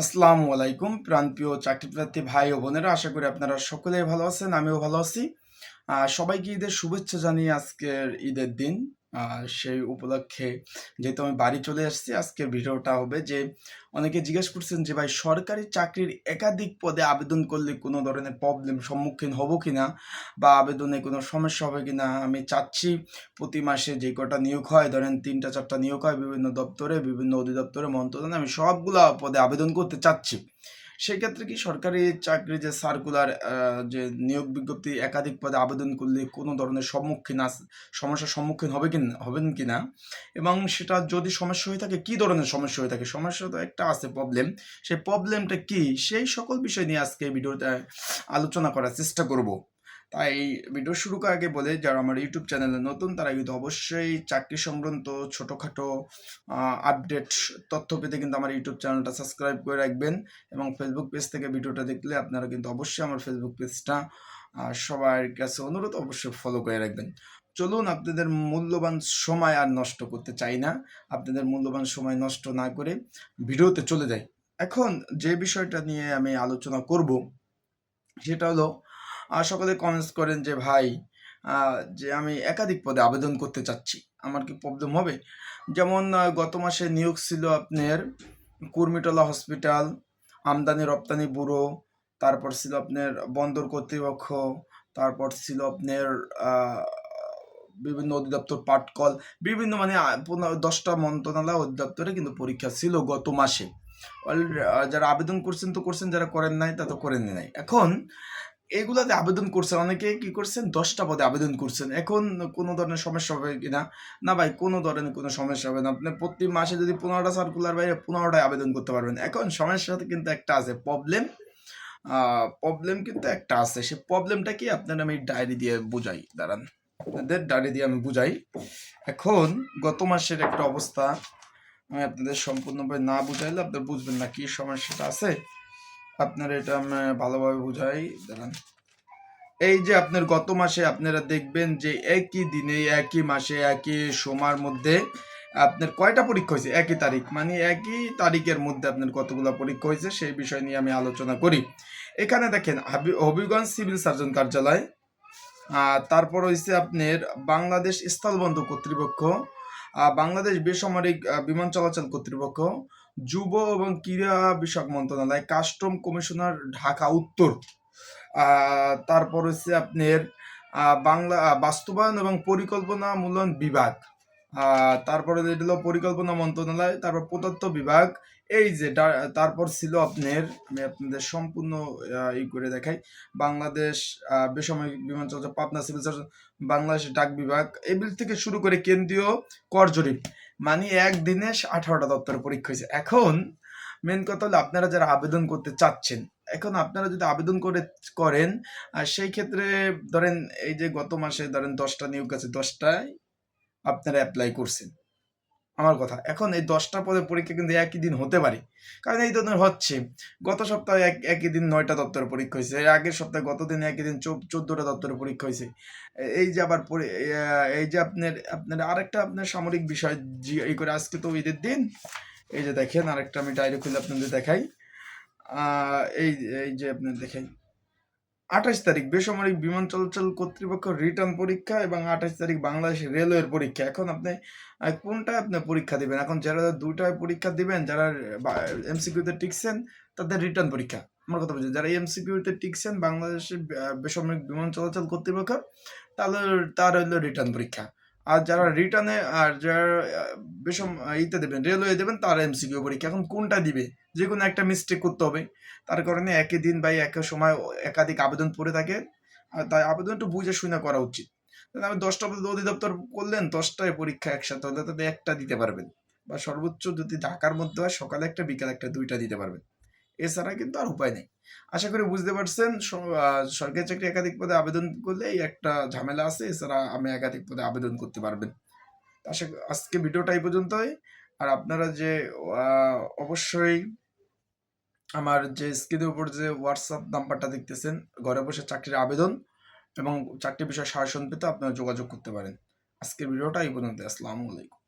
আসসালামু আলাইকুম প্রাণপ্রিয় চাকরিপ্রার্থী ভাই ও বোনেরা, আশা করি আপনারা সকলেই ভালো আছেন। আমিও ভালো আছি। সবাইকে ঈদের শুভেচ্ছা জানিয়ে আজকের ঈদের দিন সেই উপলক্ষে যেহেতু আমি বাড়ি চলে আসছি, আজকের ভিডিওটা হবে যে অনেকে জিজ্ঞেস করছেন যে ভাই সরকারি চাকরির একাধিক পদে আবেদন করলে কোনো ধরনের প্রবলেম সম্মুখীন হব কিনা বা আবেদনে কোনো সমস্যা হবে কিনা। আমি চাচ্ছি প্রতি মাসে যে কটা নিয়োগ হয়, ধরেন 3-4টা নিয়োগ হয় বিভিন্ন দপ্তরে, বিভিন্ন অধিদপ্তরে, মন্ত্রণালয়ে, আমি সবগুলা পদে আবেদন করতে চাচ্ছি। সেক্ষেত্রে কি সরকারি চাকরি যে সার্কুলার যে নিয়োগ বিজ্ঞপ্তি একাধিক পদে আবেদন করলে কোনো ধরনের সমস্যার সম্মুখীন হবেন কিনা, এবং সেটা যদি সমস্যা হয়ে থাকে কি ধরনের সমস্যা হয়ে থাকে। সমস্যা তো একটা আছে, প্রবলেম। সেই প্রবলেমটা কি, সেই সকল বিষয় নিয়ে আজকে ভিডিওতে আলোচনা করার চেষ্টা করব। তাই ভিডিও শুরু করার আগে বলে, যারা আমার ইউটিউব চ্যানেলে নতুন তারা কিন্তু অবশ্যই চাকরি সংক্রান্ত ছোটোখাটো আপডেট তথ্য পেতে কিন্তু আমার ইউটিউব চ্যানেলটা সাবস্ক্রাইব করে রাখবেন, এবং ফেসবুক পেজ থেকে ভিডিওটা দেখলে আপনারা কিন্তু অবশ্যই আমার ফেসবুক পেজটা সবার কাছে অনুরোধ অবশ্যই ফলো করে রাখবেন। চলুন, আপনাদের মূল্যবান সময় আর নষ্ট করতে চাই না, আপনাদের মূল্যবান সময় নষ্ট না করে ভিডিওতে চলে যাই। এখন যে বিষয়টা নিয়ে আমি আলোচনা করব সেটা হলো, সকলে কমেন্টস করেন যে ভাই যে আমি একাধিক পদে আবেদন করতে চাচ্ছি, আমার কি প্রবলেম হবে? যেমন গত মাসে নিয়োগ ছিল আপনার কুর্মিটোলা হসপিটাল, আমদানি রপ্তানি ব্যুরো, তারপর ছিল আপনার বন্দর কর্তৃপক্ষ, তারপর ছিল আপনার বিভিন্ন অধিদপ্তর, পাটকল, বিভিন্ন মানে 10টা মন্ত্রণালয় অধিদপ্তরে কিন্তু পরীক্ষা ছিল গত মাসে। যারা আবেদন করছেন তো করছেন, যারা করেন নাই তা তো করেন নাই। এখন এগুলাতে আবেদন করছেন, অনেকে কি করছেন 10টা পদে আবেদন করছেন। এখন কোনো ধরনের সমস্যা হবে কিনা? না ভাই, কোনো ধরনের কোনো সমস্যা হবে না। আপনি প্রতি মাসে যদি 15টা সার্কুলার বাইরে 15টায় আবেদন করতে পারবেন। এখন সমস্যা কিন্তু একটা আছে, প্রবলেম। প্রবলেম কিন্তু একটা আছে। সে প্রবলেমটা কি আপনার আমি ডায়েরি দিয়ে বুঝাই, দাঁড়ান আপনাদের ডায়েরি দিয়ে আমি বুঝাই। এখন গত মাসের একটা অবস্থা আমি আপনাদের সম্পূর্ণভাবে না বুঝাইলে আপনারা বুঝবেন না কি সমস্যাটা আছে। আপনারা এটা আমি ভালোভাবে বুঝাই, দাঁড়ান। এই যে আপনার গত মাসে আপনারা দেখবেন যে একই দিনে, একই মাসে, একই সময়ের মধ্যে আপনার কয়টা পরীক্ষা হয়েছে, একই তারিখ, মানে একই তারিখের মধ্যে আপনার কতগুলো পরীক্ষা হয়েছে সেই বিষয় নিয়ে আমি আলোচনা করি। এখানে দেখেন হবিগঞ্জ সিভিল সার্জন কার্যালয়, তারপর হয়েছে আপনার বাংলাদেশ স্থলবন্দর কর্তৃপক্ষ, বাংলাদেশ বেসামরিক বিমান চলাচল কর্তৃপক্ষ, যুব এবং ক্রীড়া বিষয়ক মন্ত্রণালয়, কাস্টম কমিশনার ঢাকা উত্তর, তারপর হচ্ছে আপনার বাংলা বাস্তবায়ন এবং পরিকল্পনা মূল্যায়ন বিভাগ, তারপরে হলো পরিকল্পনা মন্ত্রণালয়, তারপর প্রত্নতত্ত্ব বিভাগ। এই যে তারপর ছিল আপনার, আমি আপনাদের সম্পূর্ণ ই করে দেখাই, বাংলাদেশ বেসামরিক বিমান চলাচল, পাবনা সিভিল সার্জন, বাংলাদেশ ডাক বিভাগ, এগুলি থেকে শুরু করে কেন্দ্রীয় কর জরিপ, মানে একদিনে 18টা দপ্তরের পরীক্ষা হয়েছে। এখন মেন কথা হলো, আপনারা যারা আবেদন করতে চাচ্ছেন, এখন আপনারা যদি আবেদন করেন, আর সেই ক্ষেত্রে ধরেন এই যে গত মাসে ধরেন 10টা নিয়োগ আছে, 10টায় আপনারা অ্যাপ্লাই করছেন। আমার কথা, এখন এই 10টা পদের পরীক্ষা কিন্তু একই দিন হতে পারে, কারণ এই ধরনের হচ্ছে। গত সপ্তাহে একই দিন 9টা দপ্তরের পরীক্ষা হয়েছে, এর আগের সপ্তাহে গত দিন একই দিন 14টা দপ্তরের পরীক্ষা হয়েছে। এই যে আবার এই যে আপনার আরেকটা আপনার সামরিক বিষয় এই করে, আজকে তো ঈদের দিন। এই যে দেখেন আরেকটা আমি ডায়েরি খুলে আপনাদের দেখাই। এই এই যে আপনার দেখাই, 28 তারিখ বেসামরিক বিমান চলাচল কর্তৃপক্ষ রিটার্ন পরীক্ষা, এবং 28 তারিখ বাংলাদেশ রেলওয়ের পরীক্ষা। এখন আপনি কোনটায় আপনি পরীক্ষা দিবেন? এখন যারা 2টায় পরীক্ষা দিবেন, যারা এমসিকিউতে টিকছেন তাদের রিটার্ন পরীক্ষা। আমার কথা বুঝছেন? যারা এমসিকিউতে টিকছেন বাংলাদেশের বেসামরিক বিমান চলাচল কর্তৃপক্ষ, তাহলে তার হইলো রিটার্ন পরীক্ষা। আর যারা রিটার্নে, আর যারা ইতে দেবেন, রেলওয়ে দেবেন, তার এমসিকিউ পরীক্ষা। এখন কোনটা দিবে? যে কোনো একটা মিস্টেক করতে হবে। তার কারণে একই দিন বা একই সময় একাধিক আবেদন পড়ে থাকে, আর তাই আবেদন একটু বুঝে শুনে করা উচিত। আমি 10টা অধিদপ্তর করলেন, 10টায় পরীক্ষা একসাথে হলে তাতে একটা দিতে পারবেন, বা সর্বোচ্চ যদি ঢাকার মধ্যে হয় সকালে একটা বিকাল একটা, 2টা দিতে পারবেন। এছাড়া কিন্তু আর উপায় নেই। আশা করি বুঝতে পারছেন। সরকারি চাকরি একাধিক পদে আবেদন করলে এই একটা ঝামেলা আছে, এছাড়া আমি একাধিক পদে আবেদন করতে পারবেন। আজকে ভিডিওটা এই পর্যন্তই। আর আপনারা যে অবশ্যই আমার যে স্ক্রিনের উপর যে হোয়াটসঅ্যাপ নাম্বারটা দেখতেছেন, ঘরে বসে চাকরির আবেদন এবং চাকরি বিষয়ে সাজেশন পেতে আপনারা যোগাযোগ করতে পারেন। আজকের ভিডিওটা এই পর্যন্ত। আসসালামু আলাইকুম।